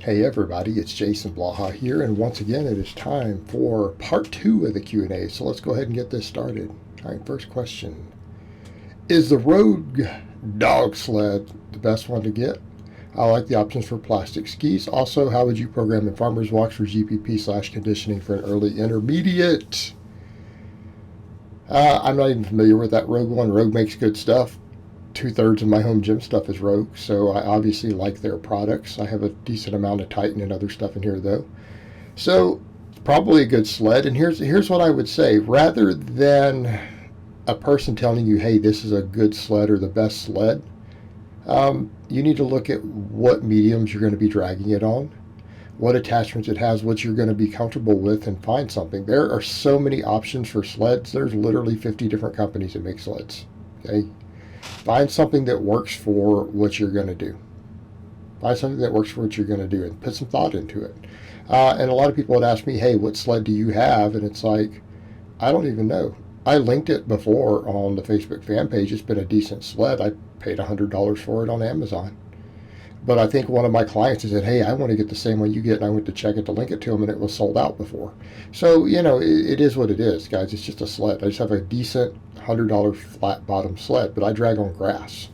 Hey everybody, it's Jason Blaha here, and once again it is time for part 2 of the Q&A, so let's go ahead and get this started. Alright, first question. Is the Rogue Dog Sled the best one to get? I like the options for plastic skis. Also, how would you program in farmer's walks for GPP/conditioning for an early intermediate? I'm not even familiar with that Rogue one. Rogue makes good stuff. 2/3 of my home gym stuff is Rogue, so I obviously like their products. I have a decent amount of Titan and other stuff in here though. So probably a good sled. And here's what I would say. Rather than a person telling you, hey, this is a good sled or the best sled, you need to look at what mediums you're going to be dragging it on, what attachments it has, what you're going to be comfortable with, and find something. There are so many options for sleds. There's literally 50 different companies that make sleds. Okay. Find something that works for what you're going to do. Find something that works for what you're going to do and put some thought into it. And a lot of people would ask me, hey, what sled do you have? And it's like, I don't even know. I linked it before on the Facebook fan page. It's been a decent sled. I paid $100 for it on Amazon. But I think one of my clients said, hey, I want to get the same one you get. And I went to check it to link it to them, and it was sold out before. So, it is what it is, guys. It's just a sled. I just have a decent $100 flat bottom sled, but I drag on grass.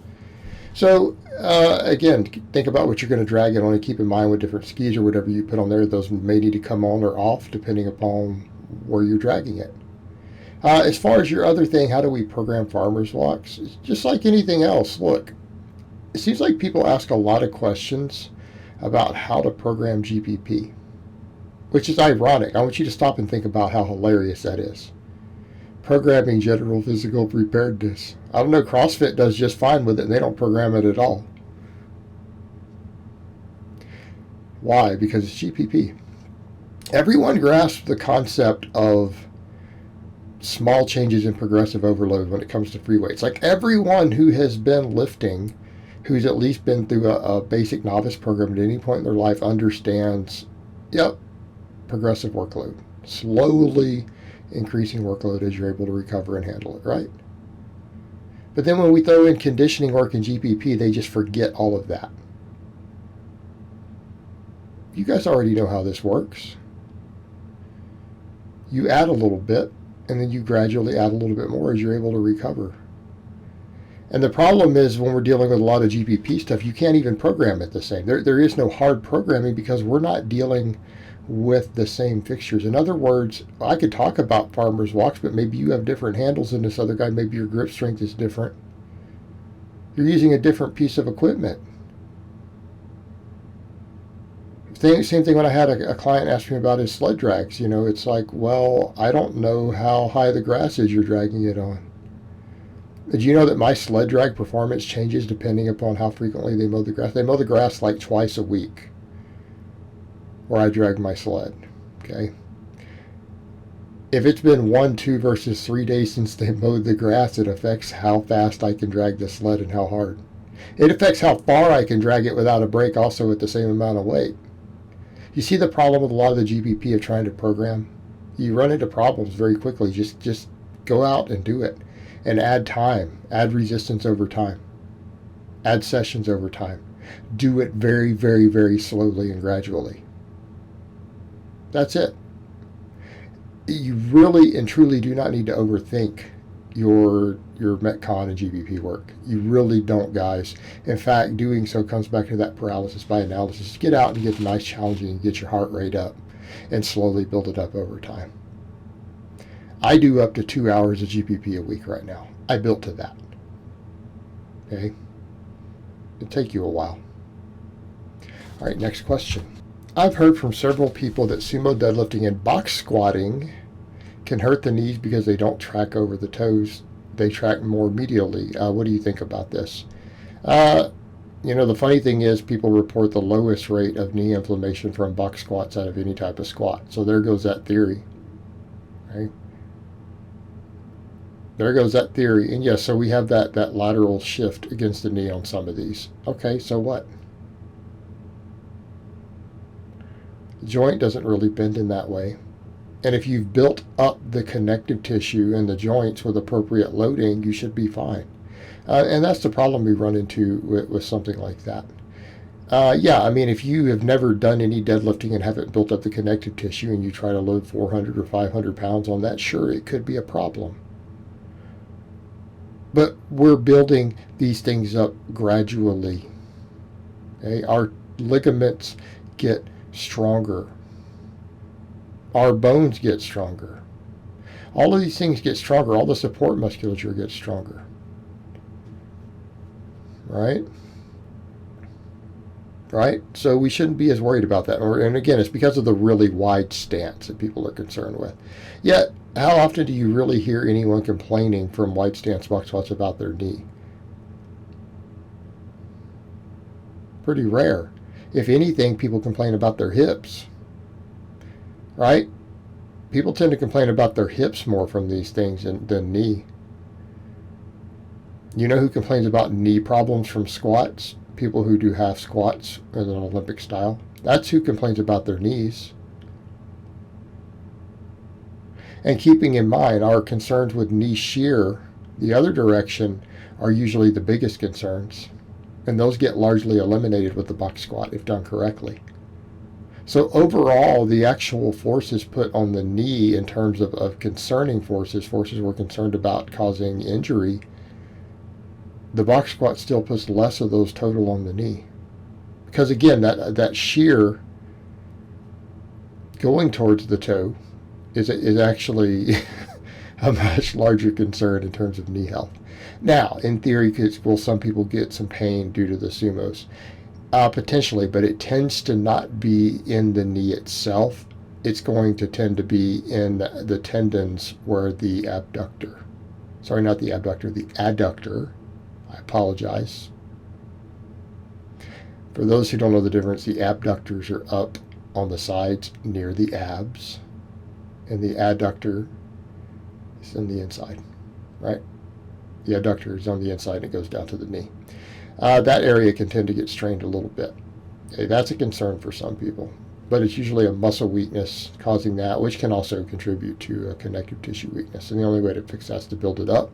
So, again, think about what you're going to drag it on, and keep in mind with different skis or whatever you put on there, those may need to come on or off depending upon where you're dragging it. As far as your other thing, how do we program farmers walks? It's just like anything else. Look, it seems like people ask a lot of questions about how to program GPP, which is ironic. I want you to stop and think about how hilarious that is. Programming general physical preparedness. I don't know, CrossFit does just fine with it, and they don't program it at all. Why? Because it's GPP. Everyone grasps the concept of small changes in progressive overload when it comes to free weights. Like everyone who has been lifting, who's at least been through a basic novice program at any point in their life, understands, progressive workload. Slowly increasing workload as you're able to recover and handle it, right? But then when we throw in conditioning work and GPP, they just forget all of that. You guys already know how this works. You add a little bit, and then you gradually add a little bit more as you're able to recover. And the problem is when we're dealing with a lot of GPP stuff, you can't even program it the same. There is no hard programming because we're not dealing with the same fixtures. In other words, I could talk about farmers walks, but maybe you have different handles than this other guy. Maybe your grip strength is different. You're using a different piece of equipment. Same thing when I had a client ask me about his sled drags. It's like, well, I don't know how high the grass is you're dragging it on. Did you know that my sled drag performance changes depending upon how frequently they mow the grass? They mow the grass like twice a week where I drag my sled, okay? If it's been 1, 2 versus 3 days since they mowed the grass, it affects how fast I can drag the sled and how hard. It affects how far I can drag it without a break also at the same amount of weight. You see the problem with a lot of the GPP of trying to program? You run into problems very quickly. Just go out and do it. And add time, add resistance over time, add sessions over time. Do it very, very, very slowly and gradually. That's it. You really and truly do not need to overthink your Metcon and GPP work. You really don't, guys. In fact, doing so comes back to that paralysis by analysis. Get out and get nice challenging and get your heart rate up and slowly build it up over time. I do up to 2 hours of GPP a week right now. I built to that. Okay? It'll take you a while. All right, next question. I've heard from several people that sumo deadlifting and box squatting can hurt the knees because they don't track over the toes. They track more medially. What do you think about this? The funny thing is people report the lowest rate of knee inflammation from box squats out of any type of squat. So there goes that theory. Right? There goes that theory. And yes, so we have that lateral shift against the knee on some of these. Okay, so what? The joint doesn't really bend in that way. And if you've built up the connective tissue in the joints with appropriate loading, you should be fine. And that's the problem we run into with something like that. Yeah, I mean, if you have never done any deadlifting and haven't built up the connective tissue and you try to load 400 or 500 pounds on that, sure, it could be a problem. But we're building these things up gradually. Okay? Our ligaments get stronger. Our bones get stronger. All of these things get stronger. All the support musculature gets stronger. Right? Right? So we shouldn't be as worried about that. And again, it's because of the really wide stance that people are concerned with. Yet, how often do you really hear anyone complaining from wide stance box squats about their knee? Pretty rare. If anything, people complain about their hips. Right? People tend to complain about their hips more from these things than knee. You know who complains about knee problems from squats? People who do half squats in an Olympic style. That's who complains about their knees. And keeping in mind, our concerns with knee shear, the other direction, are usually the biggest concerns. And those get largely eliminated with the box squat if done correctly. So overall, the actual forces put on the knee in terms of concerning forces we're concerned about causing injury, the box squat still puts less of those total on the knee. Because again, that shear going towards the toe is actually a much larger concern in terms of knee health. Now, in theory, will some people get some pain due to the sumos? Potentially, but it tends to not be in the knee itself. It's going to tend to be in the tendons where the abductor, sorry, not the abductor, the adductor, I apologize. For those who don't know the difference, the abductors are up on the sides near the abs, and the adductor is in the inside, right? The adductor is on the inside and it goes down to the knee. That area can tend to get strained a little bit. Okay, that's a concern for some people, but it's usually a muscle weakness causing that, which can also contribute to a connective tissue weakness. And the only way to fix that is to build it up.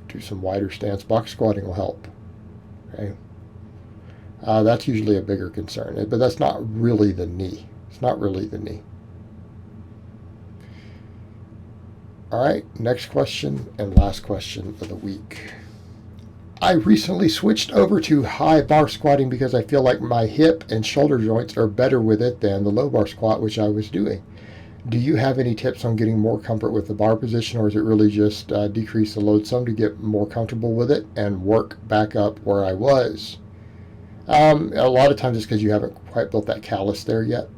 Do some wider stance. Box squatting will help. Okay, that's usually a bigger concern, but that's not really the knee. It's not really the knee. All right, next question and last question of the week. I recently switched over to high bar squatting because I feel like my hip and shoulder joints are better with it than the low bar squat, which I was doing. Do you have any tips on getting more comfort with the bar position, or is it really just decrease the load some to get more comfortable with it and work back up where I was? A lot of times it's because you haven't quite built that callus there yet,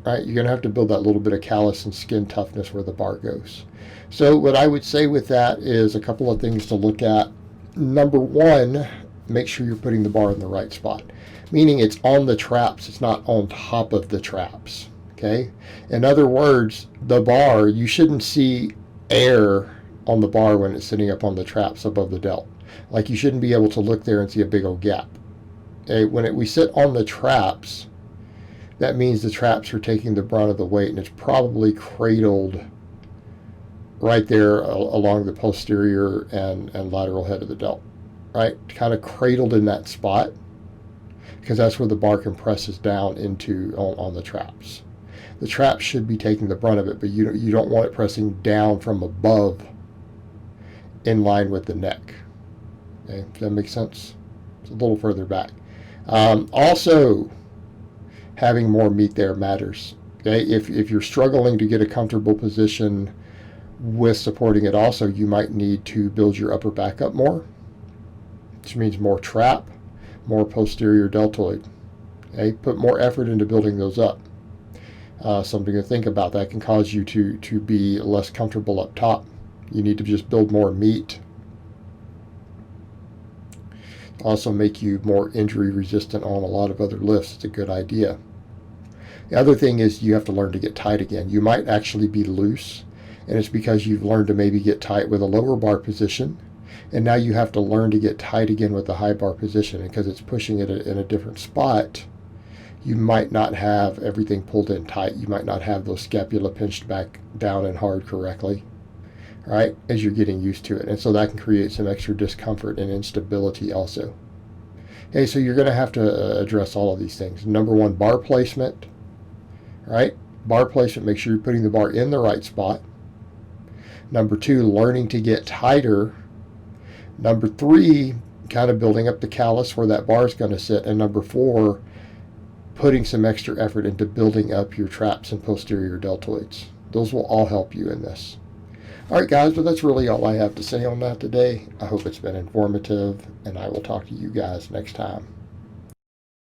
right? You're going to have to build that little bit of callus and skin toughness where the bar goes. So what I would say with that is a couple of things to look at. Number one, make sure you're putting the bar in the right spot, meaning it's on the traps. It's not on top of the traps. Okay. In other words, the bar, you shouldn't see air on the bar when it's sitting up on the traps above the delt. Like you shouldn't be able to look there and see a big old gap. Okay. When we sit on the traps, that means the traps are taking the brunt of the weight, and it's probably cradled right there along the posterior and lateral head of the delt, right? Kind of cradled in that spot, because that's where the bar compresses down into on the traps. The traps should be taking the brunt of it, but you don't want it pressing down from above in line with the neck. Okay, does that make sense? It's a little further back. Also, having more meat there matters. Okay, if you're struggling to get a comfortable position with supporting it, also you might need to build your upper back up more, which means more trap, more posterior deltoid. Okay, put more effort into building those up. Something to think about. That can cause you to be less comfortable up top. You need to just build more meat. Also make you more injury resistant on a lot of other lifts. It's a good idea. The other thing is you have to learn to get tight again. You might actually be loose, and it's because you've learned to maybe get tight with a lower bar position, and now you have to learn to get tight again with the high bar position. And because it's pushing it in a different spot, you might not have everything pulled in tight. You might not have those scapula pinched back down and hard correctly, right, as you're getting used to it. And so that can create some extra discomfort and instability also. Okay, so you're going to have to address all of these things. Number one, bar placement, right? Bar placement, make sure you're putting the bar in the right spot. Number two, learning to get tighter. Number three, kind of building up the callus where that bar is going to sit. And number four, putting some extra effort into building up your traps and posterior deltoids. Those will all help you in this. All right, guys, but that's really all I have to say on that today. I hope it's been informative, and I will talk to you guys next time.